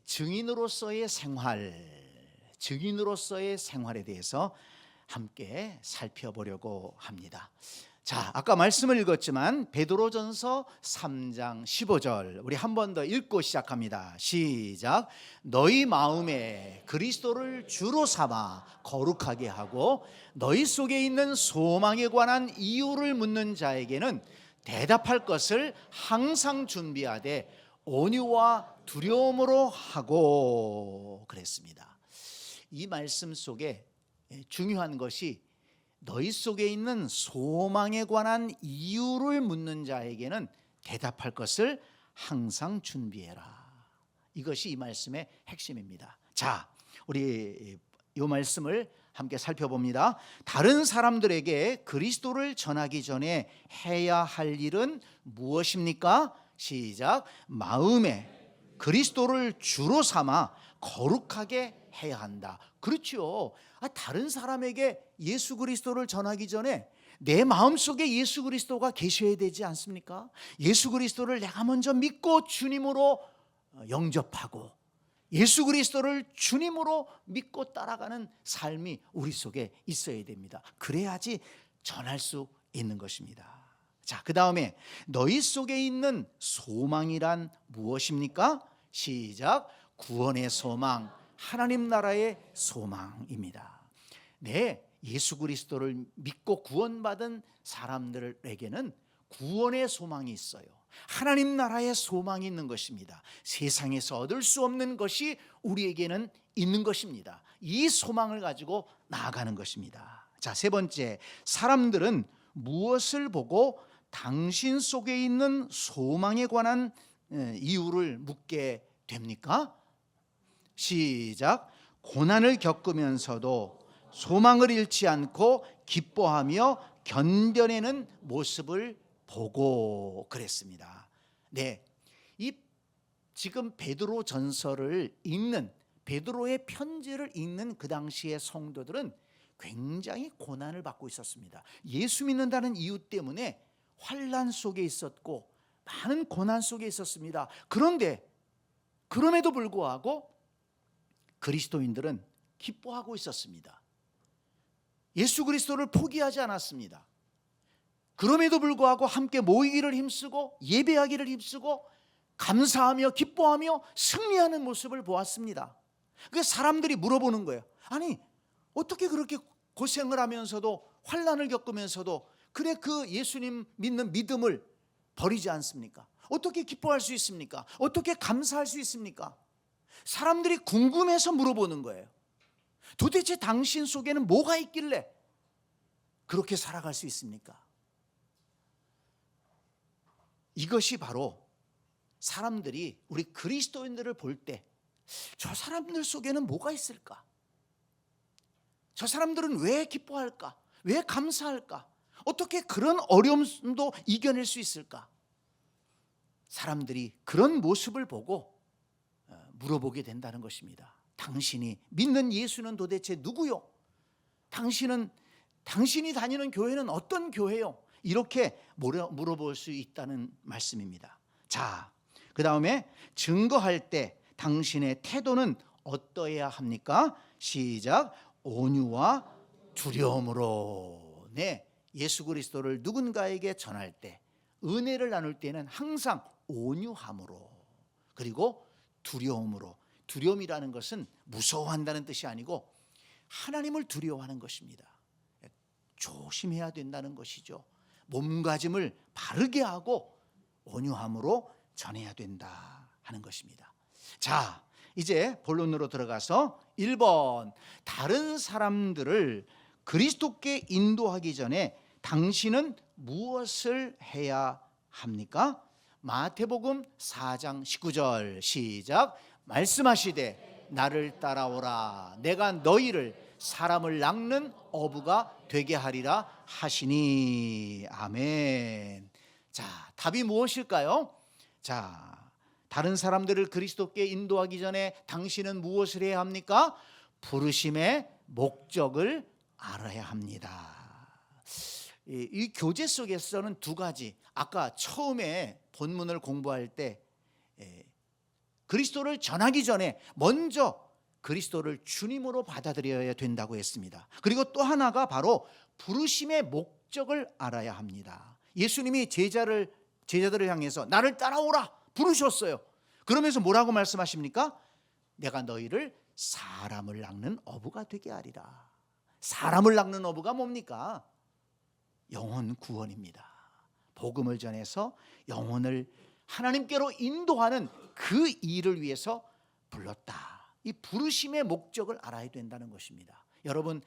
증인으로서의 생활에 대해서 함께 살펴보려고 합니다. 자, 아까 말씀을 읽었지만 베드로전서 3장 15절 우리 한 번 더 읽고 시작합니다. 시작. 너희 마음에 그리스도를 주로 삼아 거룩하게 하고 너희 속에 있는 소망에 관한 이유를 묻는 자에게는 대답할 것을 항상 준비하되 온유와 두려움으로 하고 그랬습니다. 이 말씀 속에 중요한 것이 너희 속에 있는 소망에 관한 이유를 묻는 자에게는 대답할 것을 항상 준비해라. 이것이 이 말씀의 핵심입니다. 자, 우리 이 말씀을 함께 살펴봅니다. 다른 사람들에게 그리스도를 전하기 전에 해야 할 일은 무엇입니까? 시작. 마음에 그리스도를 주로 삼아 거룩하게 해야 한다. 그렇죠. 다른 사람에게 예수 그리스도를 전하기 전에 내 마음속에 예수 그리스도가 계셔야 되지 않습니까? 예수 그리스도를 내가 먼저 믿고 주님으로 영접하고 예수 그리스도를 주님으로 믿고 따라가는 삶이 우리 속에 있어야 됩니다. 그래야지 전할 수 있는 것입니다. 자, 그 다음에 너희 속에 있는 소망이란 무엇입니까? 시작. 구원의 소망, 하나님 나라의 소망입니다. 네, 예수 그리스도를 믿고 구원받은 사람들에게는 구원의 소망이 있어요. 하나님 나라의 소망이 있는 것입니다. 세상에서 얻을 수 없는 것이 우리에게는 있는 것입니다. 이 소망을 가지고 나아가는 것입니다. 자, 세 번째, 사람들은 무엇을 보고 당신 속에 있는 소망에 관한 이유를 묻게 됩니까? 시작. 고난을 겪으면서도 소망을 잃지 않고 기뻐하며 견뎌내는 모습을 보고 그랬습니다. 네, 이 지금 베드로 전서를 읽는 베드로의 편지를 읽는 그 당시의 성도들은 굉장히 고난을 받고 있었습니다. 예수 믿는다는 이유 때문에 환난 속에 있었고 많은 고난 속에 있었습니다. 그런데 그럼에도 불구하고 그리스도인들은 기뻐하고 있었습니다. 예수 그리스도를 포기하지 않았습니다. 그럼에도 불구하고 함께 모이기를 힘쓰고 예배하기를 힘쓰고 감사하며 기뻐하며 승리하는 모습을 보았습니다. 그 사람들이 물어보는 거예요. 아니, 어떻게 그렇게 고생을 하면서도 환난을 겪으면서도 그래 그 예수님 믿는 믿음을 버리지 않습니까? 어떻게 기뻐할 수 있습니까? 어떻게 감사할 수 있습니까? 사람들이 궁금해서 물어보는 거예요. 도대체 당신 속에는 뭐가 있길래 그렇게 살아갈 수 있습니까? 이것이 바로 사람들이 우리 그리스도인들을 볼 때 저 사람들 속에는 뭐가 있을까? 저 사람들은 왜 기뻐할까? 왜 감사할까? 어떻게 그런 어려움도 이겨낼 수 있을까? 사람들이 그런 모습을 보고 물어보게 된다는 것입니다. 당신이 믿는 예수는 도대체 누구요? 당신이 다니는 교회는 어떤 교회요? 이렇게 물어볼 수 있다는 말씀입니다. 자, 그 다음에 증거할 때 당신의 태도는 어떠해야 합니까? 시작. 온유와 두려움으로. 네, 예수 그리스도를 누군가에게 전할 때, 은혜를 나눌 때는 항상 온유함으로, 그리고 두려움으로. 두려움이라는 것은 무서워한다는 뜻이 아니고 하나님을 두려워하는 것입니다. 조심해야 된다는 것이죠. 몸가짐을 바르게 하고 온유함으로 전해야 된다 하는 것입니다. 자, 이제 본론으로 들어가서 1번, 다른 사람들을 그리스도께 인도하기 전에 당신은 무엇을 해야 합니까? 마태복음 4장 19절 시작. 말씀하시되 나를 따라오라 내가 너희를 사람을 낚는 어부가 되게 하리라 하시니. 아멘. 자, 답이 무엇일까요? 자, 다른 사람들을 그리스도께 인도하기 전에 당신은 무엇을 해야 합니까? 부르심의 목적을 알아야 합니다. 이 교재 속에서는 두 가지, 아까 처음에 본문을 공부할 때 그리스도를 전하기 전에 먼저 그리스도를 주님으로 받아들여야 된다고 했습니다. 그리고 또 하나가 바로 부르심의 목적을 알아야 합니다. 예수님이 제자들을 향해서 나를 따라오라 부르셨어요. 그러면서 뭐라고 말씀하십니까? 내가 너희를 사람을 낚는 어부가 되게 하리라. 사람을 낚는 어부가 뭡니까? 영혼 구원입니다. 복음을 전해서 영혼을 하나님께로 인도하는 그 일을 위해서 불렀다. 이 부르심의 목적을 알아야 된다는 것입니다. 여러분,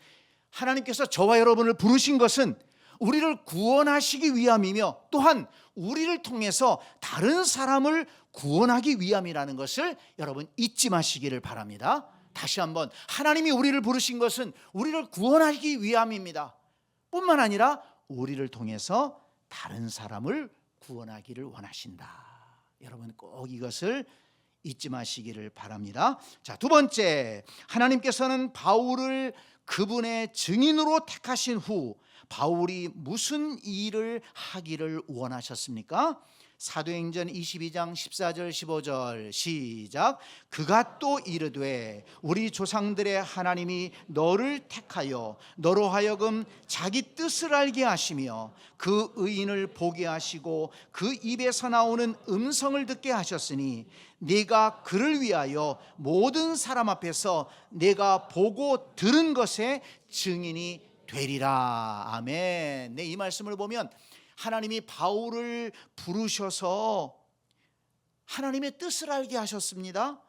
하나님께서 저와 여러분을 부르신 것은 우리를 구원하시기 위함이며 또한 우리를 통해서 다른 사람을 구원하기 위함이라는 것을 여러분 잊지 마시기를 바랍니다. 다시 한번, 하나님이 우리를 부르신 것은 우리를 구원하기 위함입니다. 뿐만 아니라 우리를 통해서 다른 사람을 구원하기를 원하신다. 여러분 꼭 이것을 잊지 마시기를 바랍니다. 자, 두 번째, 하나님께서는 바울을 그분의 증인으로 택하신 후 바울이 무슨 일을 하기를 원하셨습니까? 사도행전 22장 14절 15절 시작. 그가 또 이르되 우리 조상들의 하나님이 너를 택하여 너로 하여금 자기 뜻을 알게 하시며 그 의인을 보게 하시고 그 입에서 나오는 음성을 듣게 하셨으니 네가 그를 위하여 모든 사람 앞에서 내가 보고 들은 것의 증인이 되리라. 아멘. 네, 이 말씀을 보면 하나님이 바울을 부르셔서 하나님의 뜻을 알게 하셨습니다.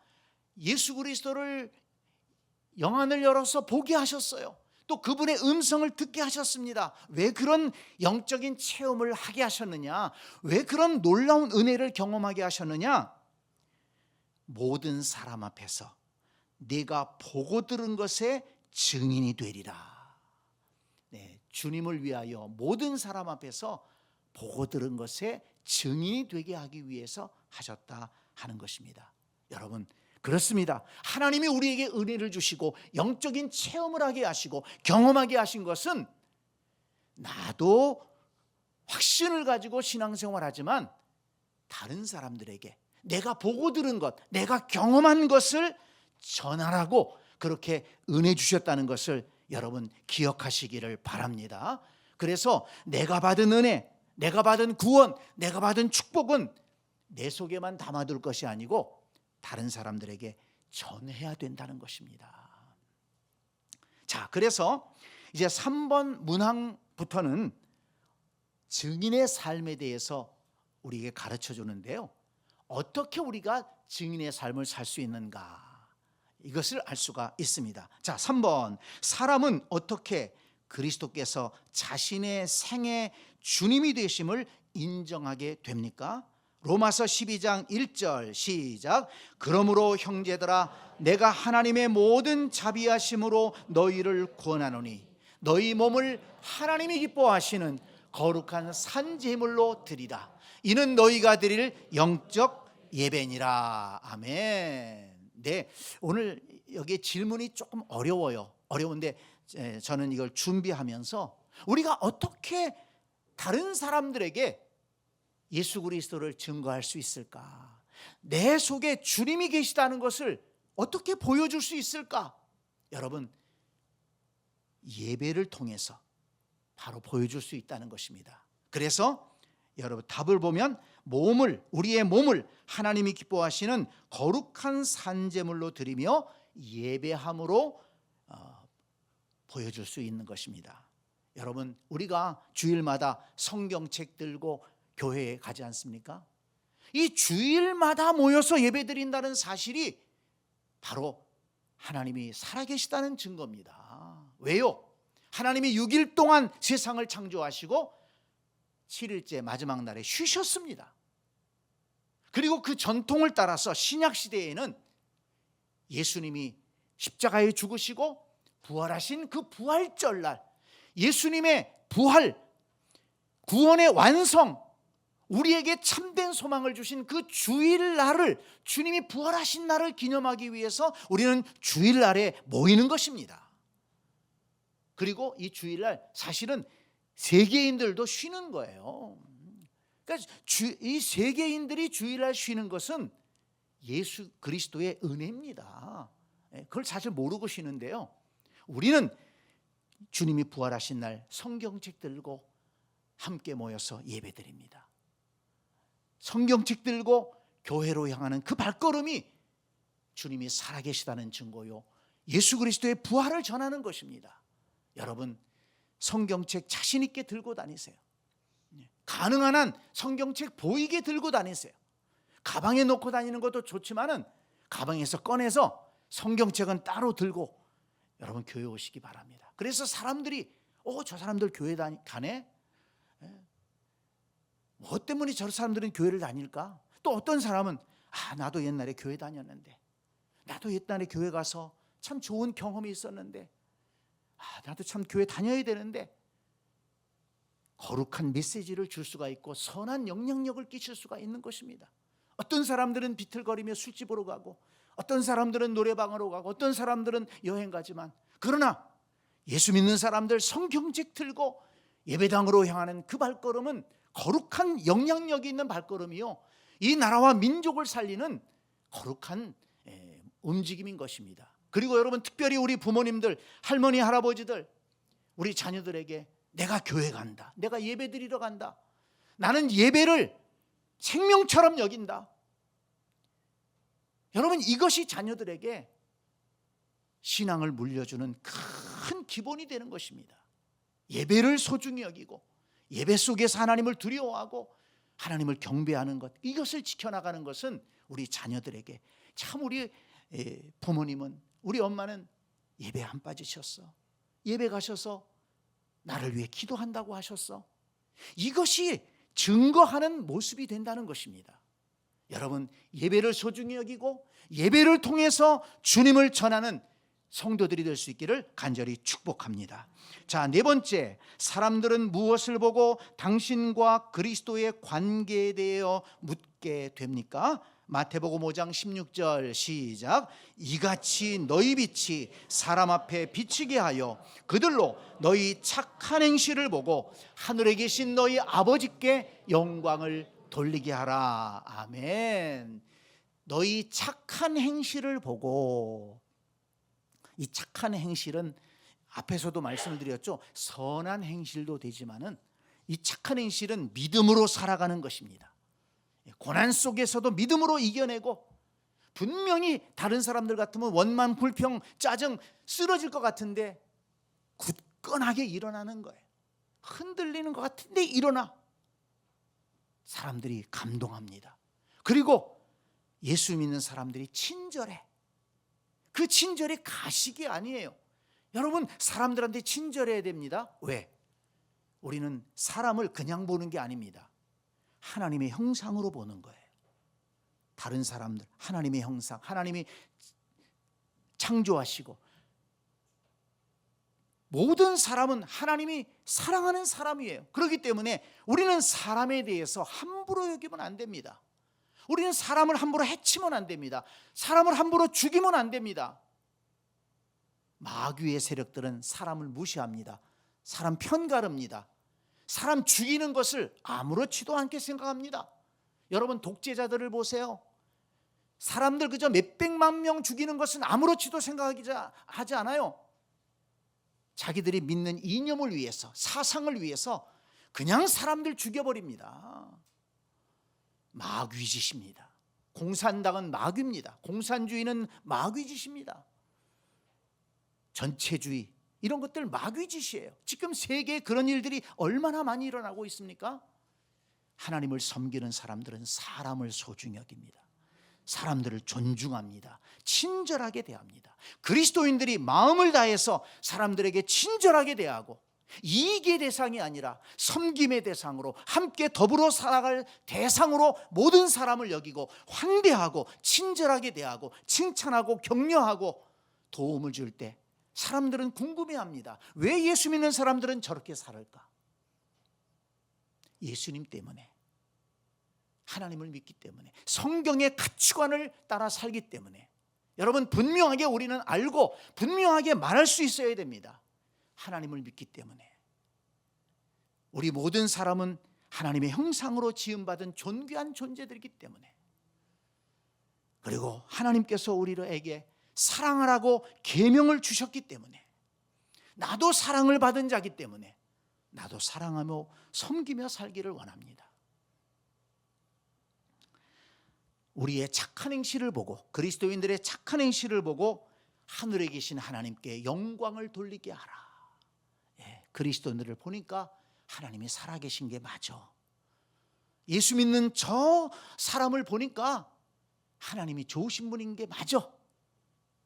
예수 그리스도를 영안을 열어서 보게 하셨어요. 또 그분의 음성을 듣게 하셨습니다. 왜 그런 영적인 체험을 하게 하셨느냐? 왜 그런 놀라운 은혜를 경험하게 하셨느냐? 모든 사람 앞에서 네가 보고 들은 것의 증인이 되리라. 네, 주님을 위하여 모든 사람 앞에서 보고 들은 것의 증인이 되게 하기 위해서 하셨다 하는 것입니다. 여러분, 그렇습니다. 하나님이 우리에게 은혜를 주시고 영적인 체험을 하게 하시고 경험하게 하신 것은 나도 확신을 가지고 신앙생활하지만 다른 사람들에게 내가 보고 들은 것, 내가 경험한 것을 전하라고 그렇게 은혜 주셨다는 것을 여러분 기억하시기를 바랍니다. 그래서 내가 받은 은혜, 내가 받은 구원, 내가 받은 축복은 내 속에만 담아둘 것이 아니고 다른 사람들에게 전해야 된다는 것입니다. 자, 그래서 이제 3번 문항부터는 증인의 삶에 대해서 우리에게 가르쳐 주는데요. 어떻게 우리가 증인의 삶을 살 수 있는가? 이것을 알 수가 있습니다. 자, 3번. 사람은 어떻게 그리스도께서 자신의 생애 주님이 되심을 인정하게 됩니까? 로마서 12장 1절 시작. 그러므로 형제들아 내가 하나님의 모든 자비하심으로 너희를 구원하노니 너희 몸을 하나님이 기뻐하시는 거룩한 산제물로 드리라. 이는 너희가 드릴 영적 예배니라. 아멘. 네, 오늘 여기 질문이 조금 어려워요. 어려운데 저는 이걸 준비하면서 우리가 어떻게 다른 사람들에게 예수 그리스도를 증거할 수 있을까? 내 속에 주님이 계시다는 것을 어떻게 보여줄 수 있을까? 여러분, 예배를 통해서 바로 보여줄 수 있다는 것입니다. 그래서 여러분 답을 보면 우리의 몸을 하나님이 기뻐하시는 거룩한 산제물로 드리며 예배함으로 보여줄 수 있는 것입니다. 여러분, 우리가 주일마다 성경책 들고 교회에 가지 않습니까? 이 주일마다 모여서 예배드린다는 사실이 바로 하나님이 살아계시다는 증거입니다. 왜요? 하나님이 6일 동안 세상을 창조하시고 7일째 마지막 날에 쉬셨습니다. 그리고 그 전통을 따라서 신약시대에는 예수님이 십자가에 죽으시고 부활하신 그 부활절날, 예수님의 부활, 구원의 완성, 우리에게 참된 소망을 주신 그 주일날을, 주님이 부활하신 날을 기념하기 위해서 우리는 주일날에 모이는 것입니다. 그리고 이 주일날 사실은 세계인들도 쉬는 거예요. 그러니까 이 세계인들이 주일날 쉬는 것은 예수 그리스도의 은혜입니다. 그걸 사실 모르고 계시는데요. 우리는 주님이 부활하신 날 성경책 들고 함께 모여서 예배드립니다. 성경책 들고 교회로 향하는 그 발걸음이 주님이 살아계시다는 증거요, 예수 그리스도의 부활을 전하는 것입니다. 여러분, 성경책 자신 있게 들고 다니세요. 가능한 한 성경책 보이게 들고 다니세요. 가방에 놓고 다니는 것도 좋지만은 가방에서 꺼내서 성경책은 따로 들고 여러분 교회 오시기 바랍니다. 그래서 사람들이 저 사람들 교회 가네? 뭐 때문에 저 사람들은 교회를 다닐까? 또 어떤 사람은 나도 옛날에 교회 다녔는데, 나도 옛날에 교회 가서 참 좋은 경험이 있었는데, 나도 참 교회 다녀야 되는데, 거룩한 메시지를 줄 수가 있고 선한 영향력을 끼칠 수가 있는 것입니다. 어떤 사람들은 비틀거리며 술집으로 가고, 어떤 사람들은 노래방으로 가고, 어떤 사람들은 여행 가지만, 그러나 예수 믿는 사람들 성경책 들고 예배당으로 향하는 그 발걸음은 거룩한 영향력이 있는 발걸음이요, 이 나라와 민족을 살리는 거룩한 움직임인 것입니다. 그리고 여러분, 특별히 우리 부모님들, 할머니, 할아버지들, 우리 자녀들에게 내가 교회 간다, 내가 예배 드리러 간다, 나는 예배를 생명처럼 여긴다. 여러분, 이것이 자녀들에게 신앙을 물려주는 큰 기본이 되는 것입니다. 예배를 소중히 여기고 예배 속에서 하나님을 두려워하고 하나님을 경배하는 것, 이것을 지켜나가는 것은 우리 자녀들에게, 참 우리 부모님은, 우리 엄마는 예배 안 빠지셨어, 예배 가셔서 나를 위해 기도한다고 하셨어, 이것이 증거하는 모습이 된다는 것입니다. 여러분, 예배를 소중히 여기고 예배를 통해서 주님을 전하는 성도들이 될 수 있기를 간절히 축복합니다. 자, 네 번째, 사람들은 무엇을 보고 당신과 그리스도의 관계에 대해 묻게 됩니까? 마태복음 5장 16절 시작. 이같이 너희 빛이 사람 앞에 비치게 하여 그들로 너희 착한 행실을 보고 하늘에 계신 너희 아버지께 영광을 돌리게 하라. 아멘. 너희 착한 행실을 보고, 이 착한 행실은 앞에서도 말씀을 드렸죠. 선한 행실도 되지만은 이 착한 행실은 믿음으로 살아가는 것입니다. 고난 속에서도 믿음으로 이겨내고, 분명히 다른 사람들 같으면 원망, 불평, 짜증, 쓰러질 것 같은데 굳건하게 일어나는 거예요. 흔들리는 것 같은데 일어나. 사람들이 감동합니다. 그리고 예수 믿는 사람들이 친절해. 그 친절이 가식이 아니에요. 여러분, 사람들한테 친절해야 됩니다. 왜? 우리는 사람을 그냥 보는 게 아닙니다. 하나님의 형상으로 보는 거예요. 다른 사람들, 하나님의 형상, 하나님이 창조하시고 모든 사람은 하나님이 사랑하는 사람이에요. 그렇기 때문에 우리는 사람에 대해서 함부로 여기면 안 됩니다. 우리는 사람을 함부로 해치면 안 됩니다. 사람을 함부로 죽이면 안 됩니다. 마귀의 세력들은 사람을 무시합니다. 사람 편가릅니다. 사람 죽이는 것을 아무렇지도 않게 생각합니다. 여러분, 독재자들을 보세요. 사람들 그저 몇백만 명 죽이는 것은 아무렇지도 생각하지 않아요. 자기들이 믿는 이념을 위해서, 사상을 위해서 그냥 사람들 죽여버립니다. 마귀짓입니다. 공산당은 마귀입니다. 공산주의는 마귀짓입니다. 전체주의, 이런 것들 마귀짓이에요. 지금 세계에 그런 일들이 얼마나 많이 일어나고 있습니까? 하나님을 섬기는 사람들은 사람을 소중히 여깁니다. 사람들을 존중합니다. 친절하게 대합니다. 그리스도인들이 마음을 다해서 사람들에게 친절하게 대하고, 이익의 대상이 아니라 섬김의 대상으로, 함께 더불어 살아갈 대상으로 모든 사람을 여기고 환대하고 친절하게 대하고 칭찬하고 격려하고 도움을 줄 때 사람들은 궁금해합니다. 왜 예수 믿는 사람들은 저렇게 살을까? 예수님 때문에, 하나님을 믿기 때문에, 성경의 가치관을 따라 살기 때문에. 여러분, 분명하게 우리는 알고 분명하게 말할 수 있어야 됩니다. 하나님을 믿기 때문에. 우리 모든 사람은 하나님의 형상으로 지음받은 존귀한 존재들이기 때문에. 그리고 하나님께서 우리에게 사랑하라고 계명을 주셨기 때문에, 나도 사랑을 받은 자기 때문에 나도 사랑하며 섬기며 살기를 원합니다. 우리의 착한 행실을 보고, 그리스도인들의 착한 행실을 보고 하늘에 계신 하나님께 영광을 돌리게 하라. 그리스도인들을 보니까 하나님이 살아계신 게 맞아. 예수 믿는 저 사람을 보니까 하나님이 좋으신 분인 게 맞아.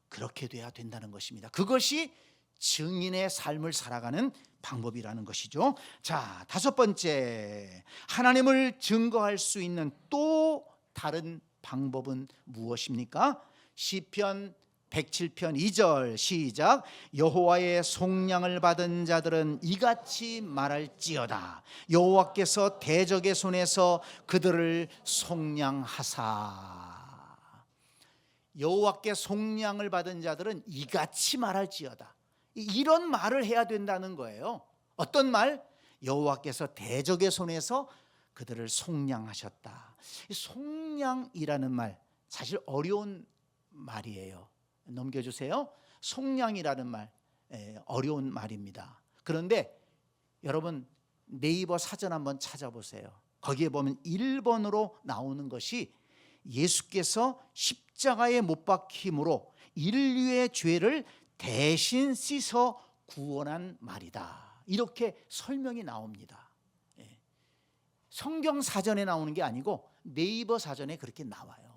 그렇게 돼야 된다는 것입니다. 그것이 증인의 삶을 살아가는 방법이라는 것이죠. 자, 다섯 번째, 하나님을 증거할 수 있는 또 다른 방법은 무엇입니까? 시편 107편 2절 시작. 여호와의 속량을 받은 자들은 이같이 말할지어다. 여호와께서 대적의 손에서 그들을 속량하사. 여호와께 속량을 받은 자들은 이같이 말할지어다. 이런 말을 해야 된다는 거예요. 어떤 말? 여호와께서 대적의 손에서 그들을 속량하셨다. 속량이라는 말 사실 어려운 말이에요. 넘겨주세요. 속량이라는 말 어려운 말입니다. 그런데 여러분 네이버 사전 한번 찾아보세요. 거기에 보면 1번으로 나오는 것이 예수께서 십자가에 못 박힘으로 인류의 죄를 대신 씻어 구원한 말이다. 이렇게 설명이 나옵니다. 성경 사전에 나오는 게 아니고 네이버 사전에 그렇게 나와요.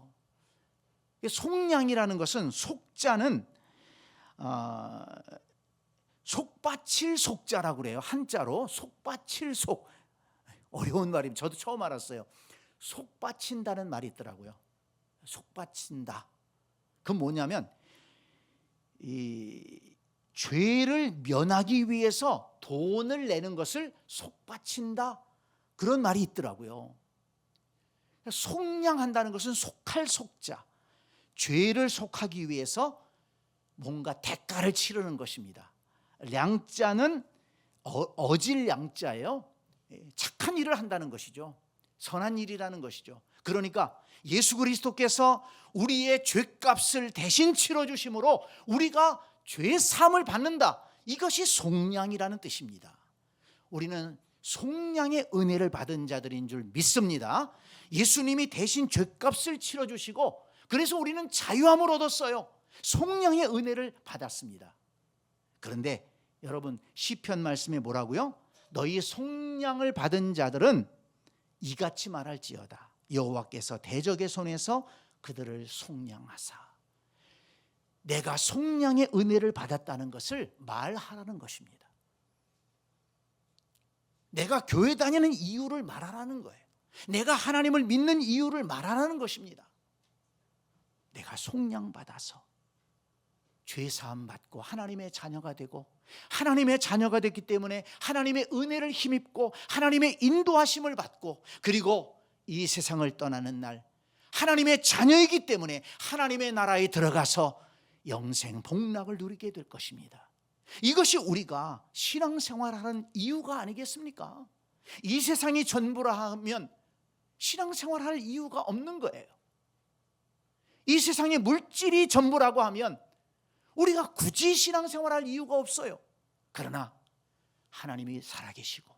속량이라는 것은, 속자는 속받칠 속자라고 그래요. 한자로 속받칠 속. 어려운 말입니다. 저도 처음 알았어요. 속받친다는 말이 있더라고요. 속받친다. 그건 뭐냐면 이 죄를 면하기 위해서 돈을 내는 것을 속받친다, 그런 말이 있더라고요. 속량한다는 것은 속할 속자, 죄를 속하기 위해서 뭔가 대가를 치르는 것입니다. 량자는 어질 양자예요. 착한 일을 한다는 것이죠. 선한 일이라는 것이죠. 그러니까 예수 그리스도께서 우리의 죄값을 대신 치러주심으로 우리가 죄 사함을 받는다. 이것이 속량이라는 뜻입니다. 우리는 속량의 은혜를 받은 자들인 줄 믿습니다. 예수님이 대신 죄값을 치러주시고 그래서 우리는 자유함을 얻었어요. 속량의 은혜를 받았습니다. 그런데 여러분 시편 말씀에 뭐라고요? 너희 속량을 받은 자들은 이같이 말할지어다. 여호와께서 대적의 손에서 그들을 속량하사. 내가 속량의 은혜를 받았다는 것을 말하라는 것입니다. 내가 교회 다니는 이유를 말하라는 거예요. 내가 하나님을 믿는 이유를 말하라는 것입니다. 내가 속량받아서 죄사함 받고 하나님의 자녀가 되고, 하나님의 자녀가 됐기 때문에 하나님의 은혜를 힘입고 하나님의 인도하심을 받고, 그리고 이 세상을 떠나는 날 하나님의 자녀이기 때문에 하나님의 나라에 들어가서 영생 복락을 누리게 될 것입니다. 이것이 우리가 신앙생활하는 이유가 아니겠습니까? 이 세상이 전부라 하면 신앙생활할 이유가 없는 거예요. 이 세상의 물질이 전부라고 하면 우리가 굳이 신앙생활할 이유가 없어요. 그러나 하나님이 살아계시고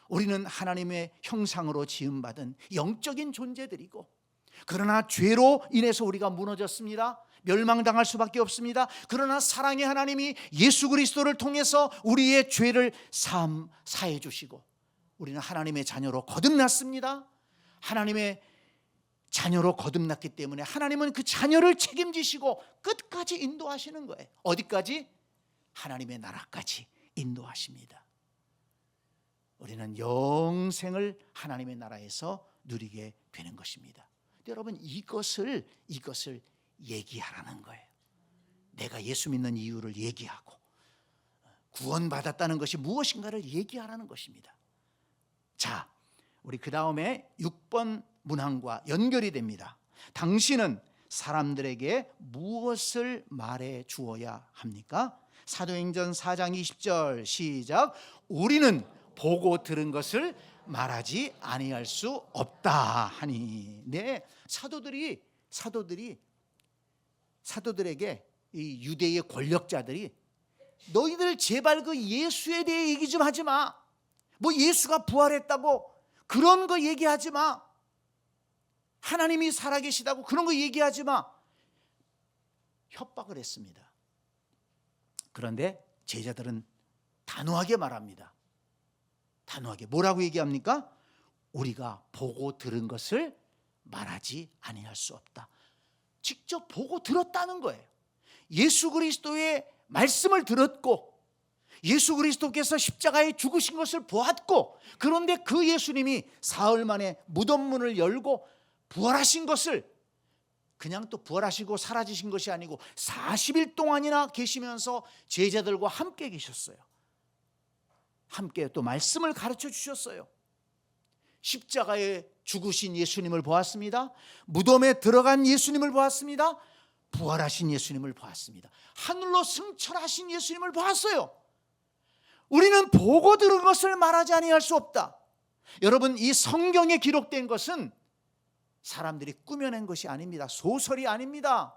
우리는 하나님의 형상으로 지음받은 영적인 존재들이고, 그러나 죄로 인해서 우리가 무너졌습니다. 멸망당할 수밖에 없습니다. 그러나 사랑의 하나님이 예수 그리스도를 통해서 우리의 죄를 사해 주시고 우리는 하나님의 자녀로 거듭났습니다. 하나님의 자녀로 거듭났기 때문에 하나님은 그 자녀를 책임지시고 끝까지 인도하시는 거예요. 어디까지? 하나님의 나라까지 인도하십니다. 우리는 영생을 하나님의 나라에서 누리게 되는 것입니다. 여러분 이것을 얘기하라는 거예요. 내가 예수 믿는 이유를 얘기하고 구원받았다는 것이 무엇인가를 얘기하라는 것입니다. 자, 우리 그 다음에 6번 문항과 연결이 됩니다. 당신은 사람들에게 무엇을 말해 주어야 합니까? 사도행전 4장 20절 시작. 우리는 보고 들은 것을 말하지 아니할 수 없다 하니. 네, 사도들이 사도들에게 이 유대의 권력자들이 너희들 제발 그 예수에 대해 얘기 좀 하지 마. 뭐 예수가 부활했다고 그런 거 얘기하지 마. 하나님이 살아계시다고 그런 거 얘기하지 마. 협박을 했습니다. 그런데 제자들은 단호하게 말합니다. 단호하게 뭐라고 얘기합니까? 우리가 보고 들은 것을 말하지 아니할 수 없다. 직접 보고 들었다는 거예요. 예수 그리스도의 말씀을 들었고 예수 그리스도께서 십자가에 죽으신 것을 보았고, 그런데 그 예수님이 사흘 만에 무덤 문을 열고 부활하신 것을, 그냥 또 부활하시고 사라지신 것이 아니고 40일 동안이나 계시면서 제자들과 함께 계셨어요. 함께 또 말씀을 가르쳐 주셨어요. 십자가에 죽으신 예수님을 보았습니다. 무덤에 들어간 예수님을 보았습니다. 부활하신 예수님을 보았습니다. 하늘로 승천하신 예수님을 보았어요. 우리는 보고 들은 것을 말하지 아니할 수 없다. 여러분, 이 성경에 기록된 것은 사람들이 꾸며낸 것이 아닙니다. 소설이 아닙니다.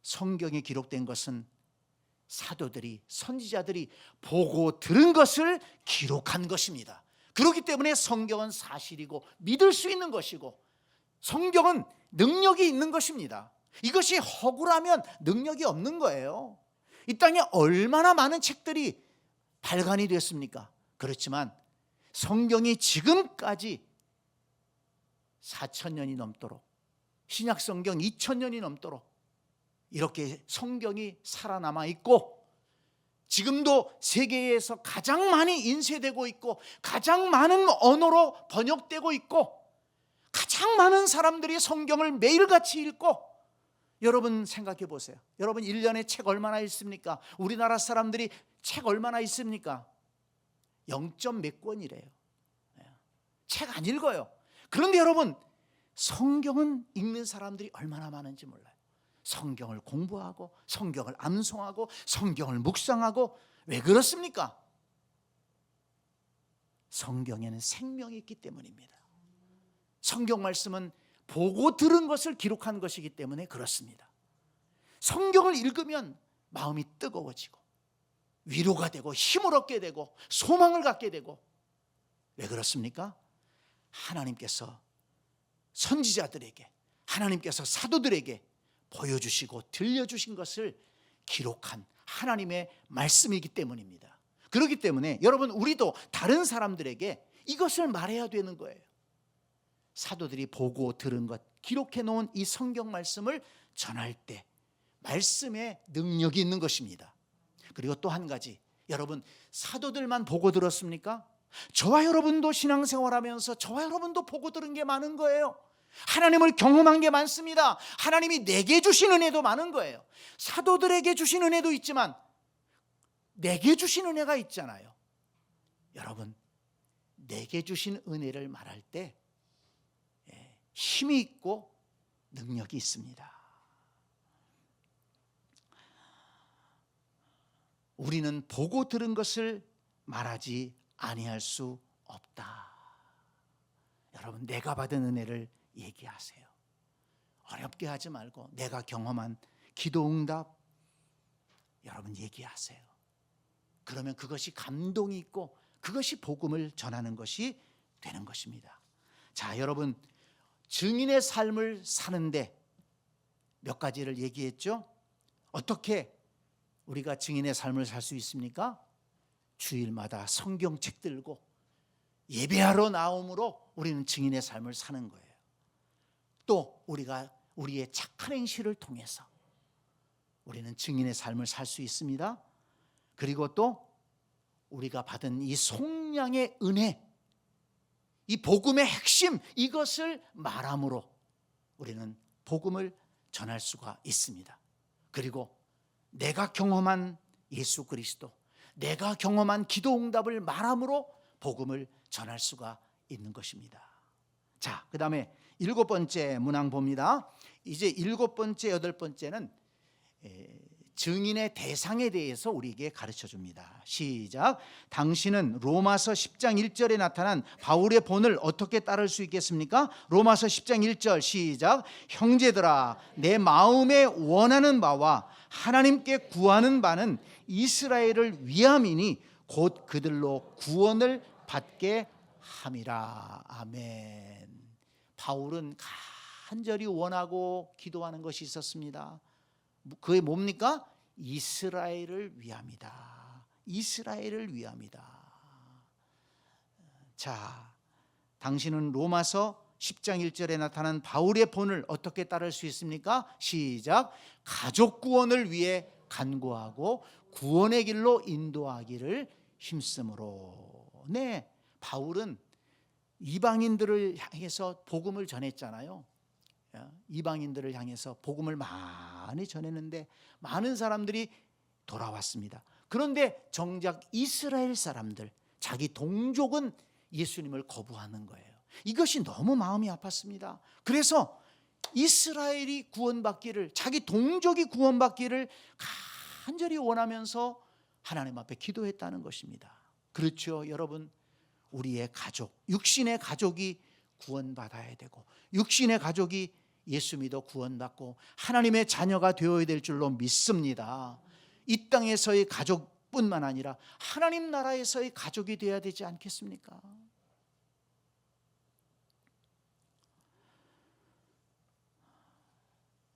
성경에 기록된 것은 사도들이, 선지자들이 보고 들은 것을 기록한 것입니다. 그렇기 때문에 성경은 사실이고 믿을 수 있는 것이고, 성경은 능력이 있는 것입니다. 이것이 허구라면 능력이 없는 거예요. 이 땅에 얼마나 많은 책들이 발간이 됐습니까? 그렇지만 성경이 지금까지 4,000년이 넘도록, 신약 성경 2,000년이 넘도록 이렇게 성경이 살아남아 있고, 지금도 세계에서 가장 많이 인쇄되고 있고 가장 많은 언어로 번역되고 있고 가장 많은 사람들이 성경을 매일같이 읽고, 여러분 생각해 보세요. 여러분 1년에 책 얼마나 읽습니까? 우리나라 사람들이 책 얼마나 읽습니까? 0점 몇 권이래요. 책 안 읽어요. 그런데 여러분, 성경은 읽는 사람들이 얼마나 많은지 몰라요. 성경을 공부하고 성경을 암송하고 성경을 묵상하고. 왜 그렇습니까? 성경에는 생명이 있기 때문입니다. 성경 말씀은 보고 들은 것을 기록한 것이기 때문에 그렇습니다. 성경을 읽으면 마음이 뜨거워지고 위로가 되고 힘을 얻게 되고 소망을 갖게 되고. 왜 그렇습니까? 하나님께서 선지자들에게, 하나님께서 사도들에게 보여주시고 들려주신 것을 기록한 하나님의 말씀이기 때문입니다. 그렇기 때문에 여러분, 우리도 다른 사람들에게 이것을 말해야 되는 거예요. 사도들이 보고 들은 것, 기록해 놓은 이 성경 말씀을 전할 때 말씀에 능력이 있는 것입니다. 그리고 또 한 가지, 여러분, 사도들만 보고 들었습니까? 저와 여러분도 신앙생활하면서 저와 여러분도 보고 들은 게 많은 거예요. 하나님을 경험한 게 많습니다. 하나님이 내게 주신 은혜도 많은 거예요. 사도들에게 주신 은혜도 있지만 내게 주신 은혜가 있잖아요. 여러분, 내게 주신 은혜를 말할 때 힘이 있고 능력이 있습니다. 우리는 보고 들은 것을 말하지 아니할 수 없다. 여러분, 내가 받은 은혜를 얘기하세요. 어렵게 하지 말고 내가 경험한 기도응답, 여러분 얘기하세요. 그러면 그것이 감동이 있고 그것이 복음을 전하는 것이 되는 것입니다. 자, 여러분, 증인의 삶을 사는데 몇 가지를 얘기했죠. 어떻게 우리가 증인의 삶을 살 수 있습니까? 주일마다 성경책 들고 예배하러 나옴으로 우리는 증인의 삶을 사는 거예요. 또 우리가 우리의 착한 행실을 통해서 우리는 증인의 삶을 살 수 있습니다. 그리고 또 우리가 받은 이 속량의 은혜, 이 복음의 핵심, 이것을 말함으로 우리는 복음을 전할 수가 있습니다. 그리고 내가 경험한 예수 그리스도, 내가 경험한 기도응답을 말함으로 복음을 전할 수가 있는 것입니다. 자, 그 다음에 7번째 문항 봅니다. 이제 7번째, 8번째는 증인의 대상에 대해서 우리에게 가르쳐 줍니다. 시작. 당신은 로마서 10장 1절에 나타난 바울의 본을 어떻게 따를 수 있겠습니까? 로마서 10장 1절 시작. 형제들아, 내 마음에 원하는 바와 하나님께 구하는 바는 이스라엘을 위함이니 곧 그들로 구원을 받게 함이라. 아멘. 바울은 간절히 원하고 기도하는 것이 있었습니다. 그게 뭡니까? 이스라엘을 위함이다. 이스라엘을 위함이다. 자, 당신은 로마서 10장 1절에 나타난 바울의 본을 어떻게 따를 수 있습니까? 시작. 가족 구원을 위해 간구하고 구원의 길로 인도하기를 힘쓰므로. 네, 바울은 이방인들을 향해서 복음을 전했잖아요. 이방인들을 향해서 복음을 많이 전했는데 많은 사람들이 돌아왔습니다. 그런데 정작 이스라엘 사람들, 자기 동족은 예수님을 거부하는 거예요. 이것이 너무 마음이 아팠습니다. 그래서 이스라엘이 구원받기를, 자기 동족이 구원받기를 간절히 원하면서 하나님 앞에 기도했다는 것입니다. 그렇죠, 여러분. 우리의 가족, 육신의 가족이 구원받아야 되고 육신의 가족이 예수 믿어 구원받고 하나님의 자녀가 되어야 될 줄로 믿습니다. 이 땅에서의 가족뿐만 아니라 하나님 나라에서의 가족이 되어야 되지 않겠습니까?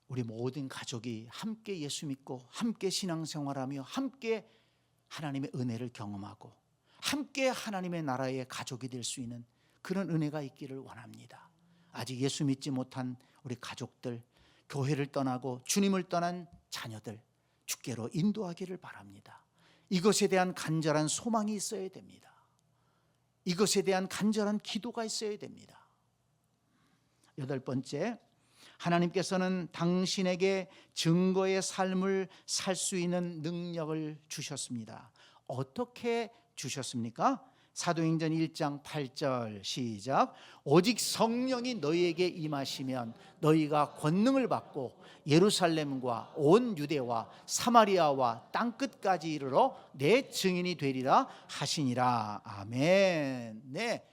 우리 모든 가족이 함께 예수 믿고 함께 신앙생활하며 함께 하나님의 은혜를 경험하고 함께 하나님의 나라의 가족이 될 수 있는 그런 은혜가 있기를 원합니다. 아직 예수 믿지 못한 우리 가족들, 교회를 떠나고 주님을 떠난 자녀들 주께로 인도하기를 바랍니다. 이것에 대한 간절한 소망이 있어야 됩니다. 이것에 대한 간절한 기도가 있어야 됩니다. 8번째, 하나님께서는 당신에게 증거의 삶을 살 수 있는 능력을 주셨습니다. 어떻게 주셨습니까? 사도행전 1장 8절 시작. 오직 성령이 너희에게 임하시면 너희가 권능을 받고 예루살렘과 온 유대와 사마리아와 땅끝까지 이르러 내 증인이 되리라 하시니라. 아멘. 네,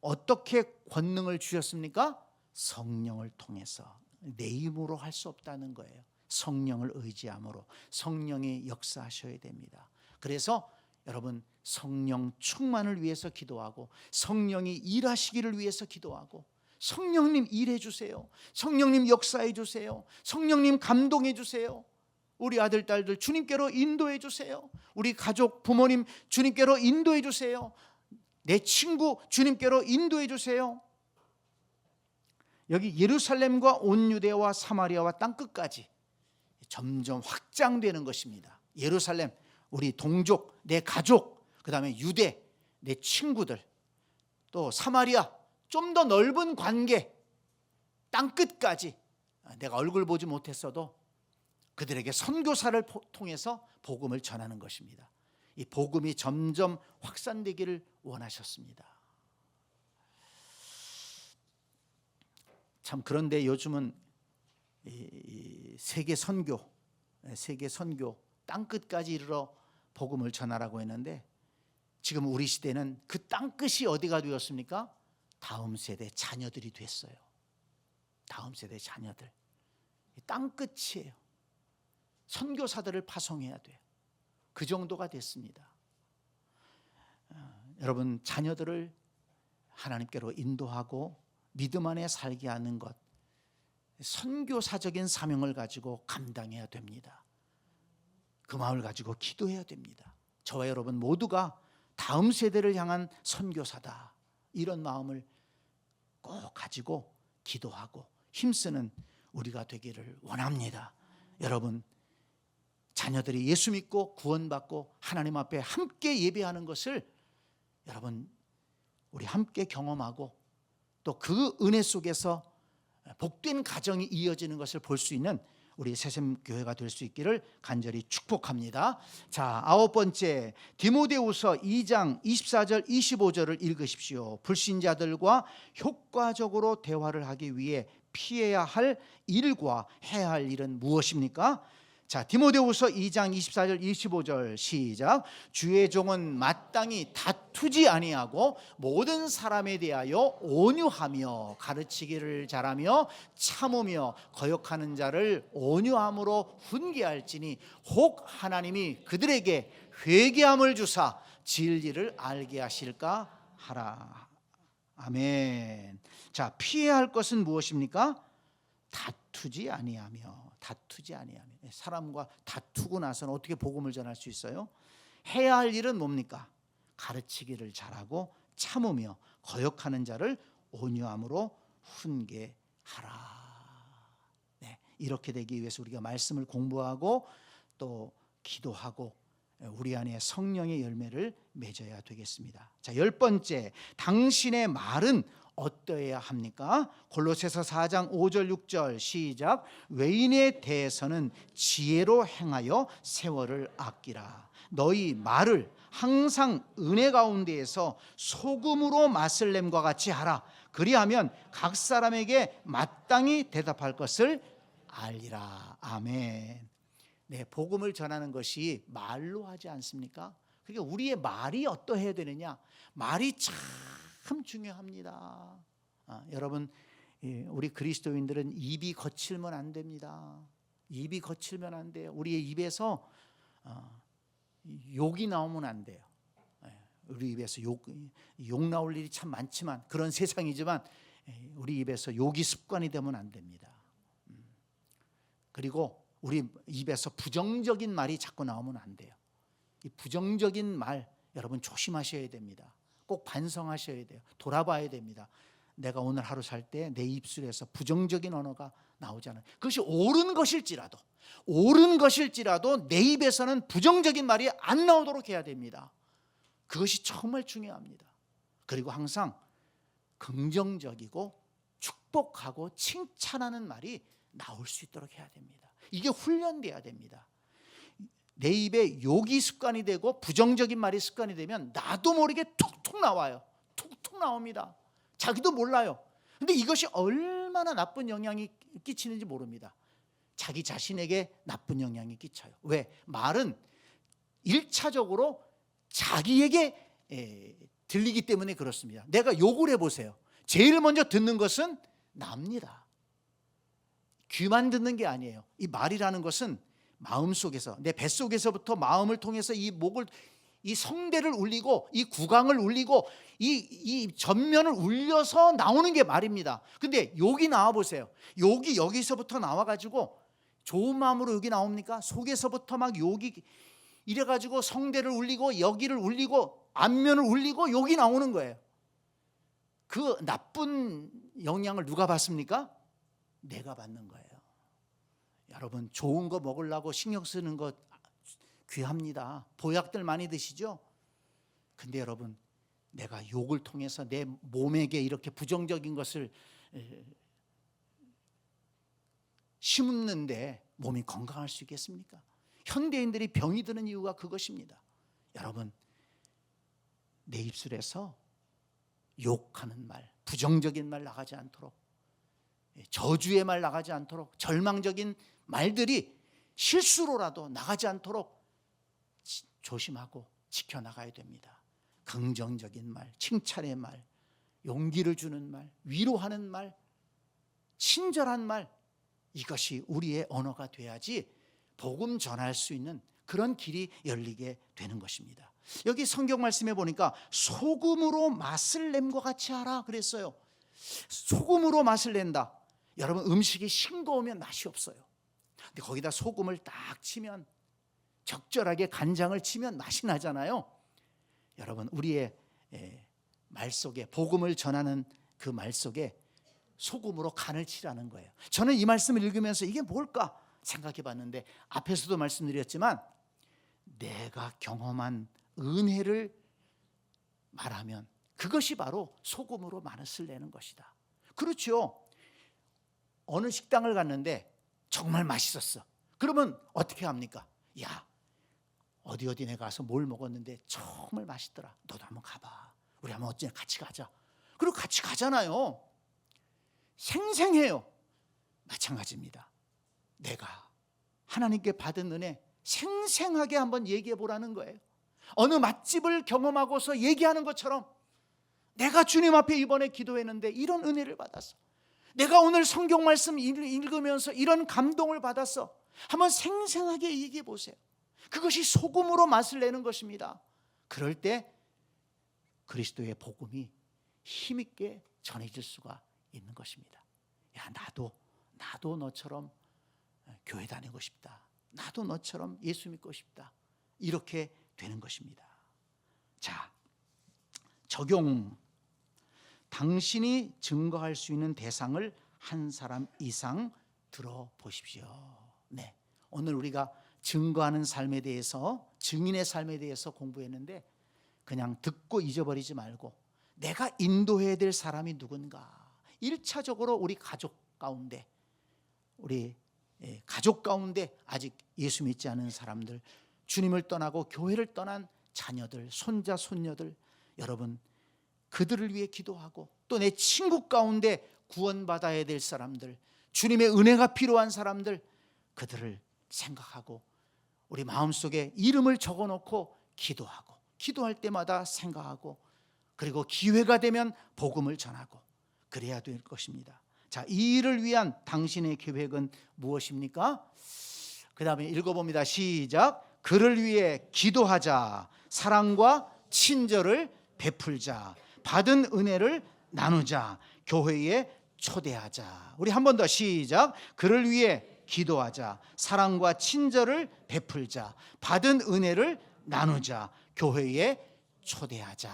어떻게 권능을 주셨습니까? 성령을 통해서. 내 힘으로 할 수 없다는 거예요. 성령을 의지함으로 성령이 역사하셔야 됩니다. 그래서 여러분, 성령 충만을 위해서 기도하고 성령이 일하시기를 위해서 기도하고, 성령님 일해 주세요. 성령님 역사해 주세요. 성령님 감동해 주세요. 우리 아들 딸들 주님께로 인도해 주세요. 우리 가족 부모님 주님께로 인도해 주세요. 내 친구 주님께로 인도해 주세요. 여기 예루살렘과 온 유대와 사마리아와 땅끝까지 점점 확장되는 것입니다. 예루살렘, 우리 동족, 내 가족, 그 다음에 유대, 내 친구들, 또 사마리아, 좀 더 넓은 관계, 땅끝까지 내가 얼굴 보지 못했어도 그들에게 선교사를 통해서 복음을 전하는 것입니다. 이 복음이 점점 확산되기를 원하셨습니다. 참, 그런데 요즘은 이 세계 선교 땅끝까지 이르러 복음을 전하라고 했는데, 지금 우리 시대는 그 땅끝이 어디가 되었습니까? 다음 세대 자녀들이 됐어요. 다음 세대 자녀들, 땅끝이에요. 선교사들을 파송해야 돼요. 그 정도가 됐습니다. 여러분, 자녀들을 하나님께로 인도하고 믿음 안에 살게 하는 것, 선교사적인 사명을 가지고 감당해야 됩니다. 그 마음을 가지고 기도해야 됩니다. 저와 여러분 모두가 다음 세대를 향한 선교사다, 이런 마음을 꼭 가지고 기도하고 힘쓰는 우리가 되기를 원합니다. 여러분, 자녀들이 예수 믿고 구원받고 하나님 앞에 함께 예배하는 것을 여러분 우리 함께 경험하고 또 그 은혜 속에서 복된 가정이 이어지는 것을 볼 수 있는 우리 새샘교회가 될 수 있기를 간절히 축복합니다. 자, 9번째, 디모데후서 2장 24절 25절을 읽으십시오. 불신자들과 효과적으로 대화를 하기 위해 피해야 할 일과 해야 할 일은 무엇입니까? 자, 디모데후서 2장 24절 25절 시작. 주의 종은 마땅히 다투지 아니하고 모든 사람에 대하여 온유하며 가르치기를 잘하며 참으며 거역하는 자를 온유함으로 훈계할지니 혹 하나님이 그들에게 회개함을 주사 진리를 알게 하실까 하라. 아멘. 자, 피해야 할 것은 무엇입니까? 다투지 아니하며. 사람과 다투고 나서는 어떻게 복음을 전할 수 있어요? 해야 할 일은 뭡니까? 가르치기를 잘하고 참으며 거역하는 자를 온유함으로 훈계하라. 네, 이렇게 되기 위해서 우리가 말씀을 공부하고 또 기도하고 우리 안에 성령의 열매를 맺어야 되겠습니다. 자, 10번째, 당신의 말은 어떠해야 합니까? 골로새서 4장 5절 6절 시작. 외인에 대해서는 지혜로 행하여 세월을 아끼라. 너희 말을 항상 은혜 가운데에서 소금으로 맛을 냄과 같이 하라. 그리하면 각 사람에게 마땅히 대답할 것을 알리라. 아멘. 네, 복음을 전하는 것이 말로 하지 않습니까? 그러니까 우리의 말이 어떠해야 되느냐? 말이 참 중요합니다. 여러분, 우리 그리스도인들은 입이 거칠면 안 됩니다. 입이 거칠면 안 돼요. 우리의 입에서 욕이 나오면 안 돼요. 우리 입에서 욕 나올 일이 참 많지만, 그런 세상이지만 우리 입에서 욕이 습관이 되면 안 됩니다. 그리고 우리 입에서 부정적인 말이 자꾸 나오면 안 돼요. 이 부정적인 말 여러분 조심하셔야 됩니다. 꼭 반성하셔야 돼요. 돌아봐야 됩니다. 내가 오늘 하루 살 때 내 입술에서 부정적인 언어가 나오잖아요. 그것이 옳은 것일지라도 내 입에서는 부정적인 말이 안 나오도록 해야 됩니다. 그것이 정말 중요합니다. 그리고 항상 긍정적이고 축복하고 칭찬하는 말이 나올 수 있도록 해야 됩니다. 이게 훈련돼야 됩니다. 내 입에 욕이 습관이 되고 부정적인 말이 습관이 되면 나도 모르게 툭툭 나와요. 툭툭 나옵니다. 자기도 몰라요. 근데 이것이 얼마나 나쁜 영향이 끼치는지 모릅니다. 자기 자신에게 나쁜 영향이 끼쳐요. 왜? 말은 1차적으로 자기에게 들리기 때문에 그렇습니다. 내가 욕을 해보세요. 제일 먼저 듣는 것은 납니다. 귀만 듣는 게 아니에요. 이 말이라는 것은 마음속에서, 내 뱃속에서부터 마음을 통해서 이 성대를 울리고 이 구강을 울리고 이 전면을 울려서 나오는 게 말입니다. 근데 욕이 나와 보세요. 욕이 여기서부터 나와 가지고 좋은 마음으로 욕이 나옵니까? 속에서부터 막 욕이 이래 가지고 성대를 울리고 여기를 울리고 안면을 울리고 욕이 나오는 거예요. 그 나쁜 영향을 누가 받습니까? 내가 받는 거예요. 여러분, 좋은 거 먹으려고 신경 쓰는 것 귀합니다. 보약들 많이 드시죠? 근데 여러분, 내가 욕을 통해서 내 몸에게 이렇게 부정적인 것을 심는데 몸이 건강할 수 있겠습니까? 현대인들이 병이 드는 이유가 그것입니다. 여러분, 내 입술에서 욕하는 말, 부정적인 말 나가지 않도록, 저주의 말 나가지 않도록, 절망적인 말들이 실수로라도 나가지 않도록 조심하고 지켜나가야 됩니다. 긍정적인 말, 칭찬의 말, 용기를 주는 말, 위로하는 말, 친절한 말, 이것이 우리의 언어가 돼야지 복음 전할 수 있는 그런 길이 열리게 되는 것입니다. 여기 성경 말씀에 보니까 소금으로 맛을 냄과 같이 하라 그랬어요. 소금으로 맛을 낸다. 여러분, 음식이 싱거우면 맛이 없어요. 근데 거기다 소금을 딱 치면, 적절하게 간장을 치면 맛이 나잖아요. 여러분, 우리의 말 속에, 복음을 전하는 그 말 속에 소금으로 간을 치라는 거예요. 저는 이 말씀을 읽으면서 이게 뭘까 생각해 봤는데, 앞에서도 말씀드렸지만 내가 경험한 은혜를 말하면 그것이 바로 소금으로 맛을 내는 것이다. 그렇죠. 어느 식당을 갔는데 정말 맛있었어. 그러면 어떻게 합니까? 야, 어디 내가 가서 뭘 먹었는데 정말 맛있더라. 너도 한번 가봐. 우리 한번 어찌 같이 가자. 그리고 같이 가잖아요. 생생해요. 마찬가지입니다. 내가 하나님께 받은 은혜 생생하게 한번 얘기해 보라는 거예요. 어느 맛집을 경험하고서 얘기하는 것처럼 내가 주님 앞에 이번에 기도했는데 이런 은혜를 받았어. 내가 오늘 성경 말씀 읽으면서 이런 감동을 받았어. 한번 생생하게 얘기해 보세요. 그것이 소금으로 맛을 내는 것입니다. 그럴 때 그리스도의 복음이 힘있게 전해질 수가 있는 것입니다. 야, 나도 너처럼 교회 다니고 싶다. 나도 너처럼 예수 믿고 싶다. 이렇게 되는 것입니다. 자, 적용. 당신이 증거할 수 있는 대상을 한 사람 이상 들어보십시오. 네, 오늘 우리가 증거하는 삶에 대해서, 증인의 삶에 대해서 공부했는데 그냥 듣고 잊어버리지 말고 내가 인도해야 될 사람이 누군가. 1차적으로 우리 가족 가운데, 가족 가운데 아직 예수 믿지 않은 사람들, 주님을 떠나고 교회를 떠난 자녀들, 손자, 손녀들, 여러분 그들을 위해 기도하고, 또 내 친구 가운데 구원받아야 될 사람들, 주님의 은혜가 필요한 사람들, 그들을 생각하고 우리 마음속에 이름을 적어놓고 기도하고, 기도할 때마다 생각하고, 그리고 기회가 되면 복음을 전하고 그래야 될 것입니다. 자, 이 일을 위한 당신의 계획은 무엇입니까? 그 다음에 읽어봅니다. 시작. 그를 위해 기도하자. 사랑과 친절을 베풀자. 받은 은혜를 나누자. 교회에 초대하자. 우리 한 번 더 시작. 그를 위해 기도하자. 사랑과 친절을 베풀자. 받은 은혜를 나누자. 교회에 초대하자.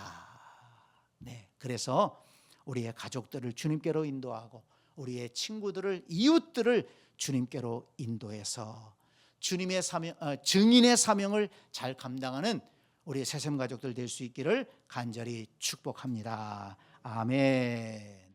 네, 그래서 우리의 가족들을 주님께로 인도하고 우리의 친구들을, 이웃들을 주님께로 인도해서 주님의 사명, 증인의 사명을 잘 감당하는 우리 새샘 가족들 될 수 있기를 간절히 축복합니다. 아멘.